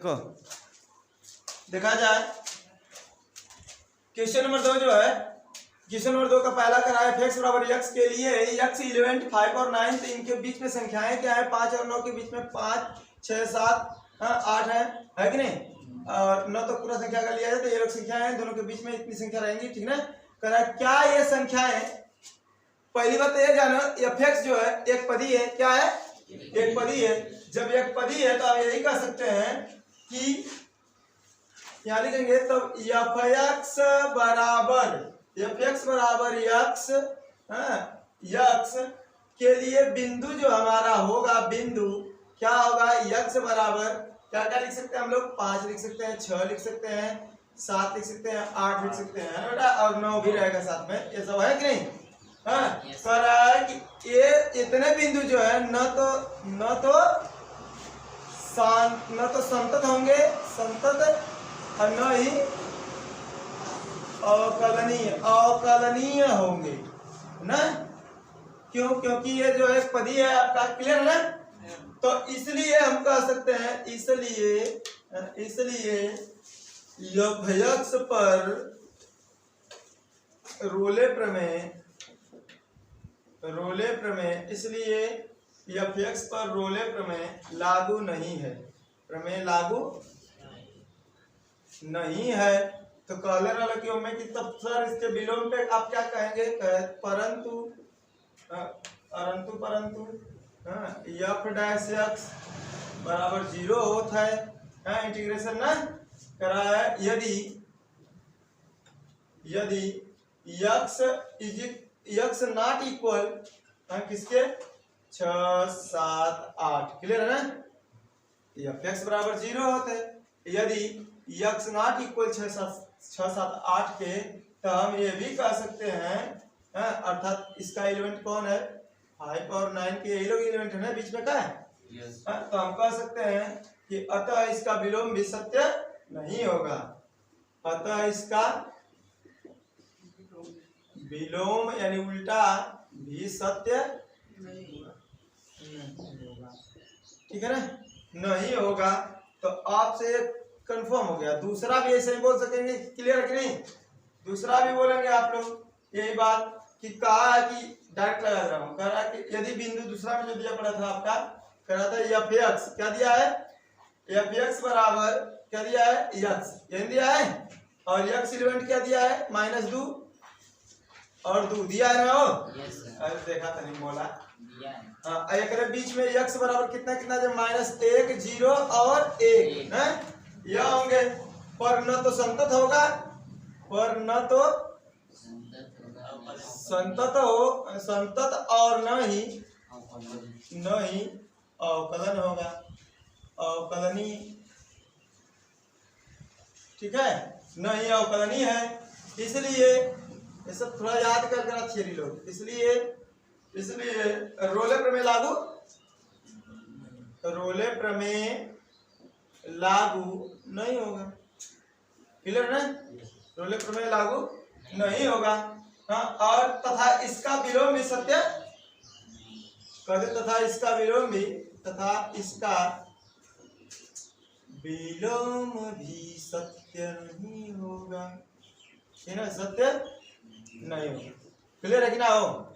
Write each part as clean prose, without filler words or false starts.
देखो देखा जाए क्वेश्चन नंबर 2 जो है, क्वेश्चन नंबर 2 का पहला करा है f(x) बराबर x के लिए x 11 5 और 9, तो इनके बीच में संख्याएं क्या है, 5 और 9 के बीच में 5 6 7 8 है कि नहीं, और 9 तो पूरा संख्या का लिया जाए तो ये लोग संख्या है, दोनों के बीच में इतनी संख्या रहेंगी, ठीक ना। करा क्या ये संख्याएं, पहली बात तो ये जानो f(x) जो है एक पदी है, क्या है, एक पदी है। जब एक पदी है तो आप यही कह सकते हैं कि यहाँ लिखेंगे तो f(x) बराबर x के लिए बिंदु जो हमारा होगा, बिंदु क्या होगा, x बराबर क्या क्या लिख सकते हैं हम लोग, 5 लिख सकते हैं, 6 लिख सकते हैं, 7 लिख सकते हैं, 8 लिख सकते हैं बेटा, और 9 भी रहेगा साथ में, ये सब है कि नहीं। हाँ पर कि ये इतने बिंदु जो है न तो संतत होंगे, संतत और न ही अवकलनीय होंगे ना, क्यों, क्योंकि ये जो एक पदी है आपका, क्लियर है ना। तो इसलिए हम कह सकते हैं, इसलिए f(x) पर रोले प्रमेय, इसलिए f(x) पर रोले प्रमेय लागू नहीं है, प्रमेय लागू नहीं है। तो कॉलर वाला क्यों में कि तब सर इसके विलोम पे आप क्या कहेंगे, परंतु f(x) बराबर 0 होता है, इंटीग्रेशन ना करा है, यदि x नॉट इक्वल किसके, 6 7 8, क्लियर है ना। f(x) बराबर 0 होता है, यदि x नॉट इक्वल 6 7 8 के, तो हम ये भी कह सकते हैं, अर्थात इसका एलिमेंट कौन है, 5 और 9 के ये लोग एलिमेंट है ना, बीच में क्या है, तो हम कह सकते हैं कि अतः इसका विलोम भी सत्य नहीं होगा, अतः इसका विलोम यानी उल्टा भी सत्य नहीं होगा, ठीक है ना, नहीं होगा। तो आपसे कंफर्म हो गया। दूसरा भी ऐसे ही बोल सकेंगे, क्लियर है कि नहीं, दूसरा भी बोलेंगे आप लोग यही बात कि कहा है कि डायरेक्ट लगा रहा हूं, कह रहा है कि यदि बिंदु दूसरा में जो दिया पड़ा था आपका, कह रहा था f(x) क्या दिया है, f(x) बराबर क्या दिया है, x यही दिया है, और x एलिमेंट क्या दिया है, -2 और 2 दिया है ना, अरे देखा था नहीं बोला, हाँ एक बीच में x बराबर कितना कितना जब -1 0 और 1 है, यह होंगे, पर न तो संतत होगा, पर न तो संतत और न ही अवकलन होगा, अवकलनीय, ठीक है, न ही अवकलनीय है। इसलिए ये सब थोड़ा याद कर देना थियरी लोग, इसलिए रोले प्रमेय लागू नहीं होगा, क्लियर है, रोले प्रमेय लागू नहीं होगा। हाँ, और तथा इसका विलोम भी सत्य कहते, तथा इसका विलोम भी सत्य नहीं होगा, है ना, सत्य नहीं होगा, क्लियर है कि ना, हो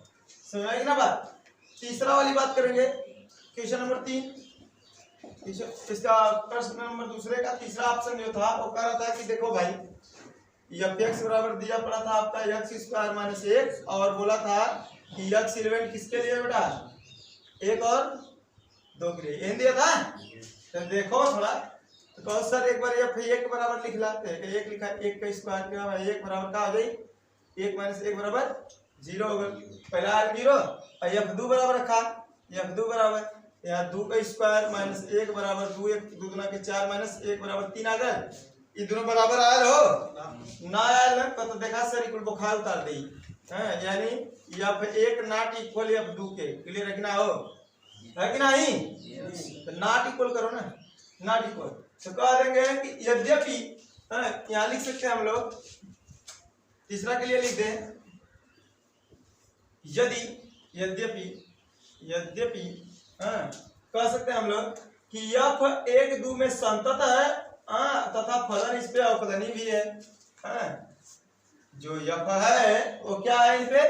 समझ ना बात। तीसरा वाली बात करेंगे, क्वेश्चन नंबर 3, इसका प्रश्न नंबर दूसरे का तीसरा ऑप्शन जो था वो कह रहा था कि देखो भाई f(x) बराबर दिया पड़ा था आपका x² - 1, और बोला था कि x एलिमेंट किसके लिए बेटा, 1 और 2 के लिए, दिया था। तो देखो थोड़ा, तो कहो सर एक बार f(1) बराबर लिख लाते हैं, 1 लिखा, 1 का स्क्वायर किया, 1 बराबर क्या हो गई, 1 - 1 बराबर 0 हो गया, पहला 0, और f(2) बराबर रखा, f(2) बराबर यहाँ 2 का स्क्वायर -1 बराबर 2, 1 2 दूना के 4 -1 बराबर 3 आ गए, ये दोनों बराबर आयल हो ना, आयल तो देखा सर इक्वल बुखार उतार दी है, यानी f(1) नॉट इक्वल f(2) के, क्लियर है कि ना, हो है कि नहीं, तो नॉट इक्वल करो ना, नॉट इक्वल, तो कह देंगे कि यद्यपि, यहाँ लिख सकते हैं हम लोग, तीसरा के लिए लिख दें, यद्यपि कह सकते हैं हम लोग कि यफ एक दो में संतत है तथा फलन इस पे अवकलनी भी है। जो यफ है वो क्या है, इस पे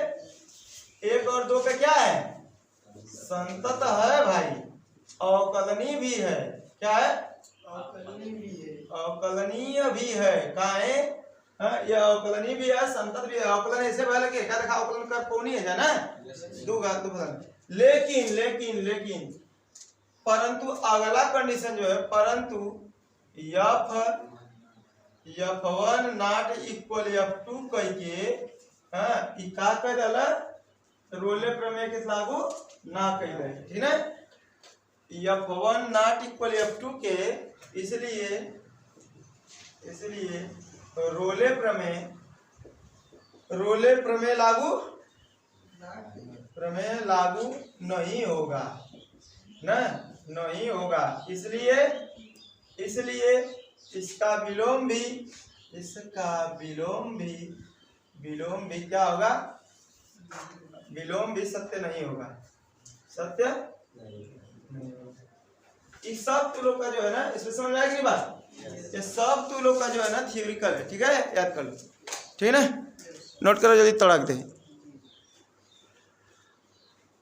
एक और दो पे क्या है, संतत है भाई, अवकलनी भी है। क्या है, अवकलनीय भी है। कहा है, ये अवकलनी भी है, संतत भी है। अवकलन ऐसे पहले के क्या देखा, अवकलन कर पौनी है ना, दो घात दो फलन। लेकिन लेकिन लेकिन परंतु अगला कंडीशन जो है, परंतु F1 नॉट इक्वल F2 कह के का कर दला रोले प्रमेय के लागू ना कर दे, ठीक है। F1 नॉट इक्वल F2 के इसलिए रोले प्रमेय लागू नहीं होगा ना, नहीं होगा। इसलिए इसका विलोम भी क्या होगा, विलोम भी सत्य नहीं होगा, सत्य नहीं होगा। इस सब तू लोग का जो है ना, इसमें समझ आएगी नहीं बात, ये सब तू लोग का जो है ना थियोरिकल है, ठीक है, याद कर लो, ठीक है ना, नोट करो जल्दी तड़ाक दे।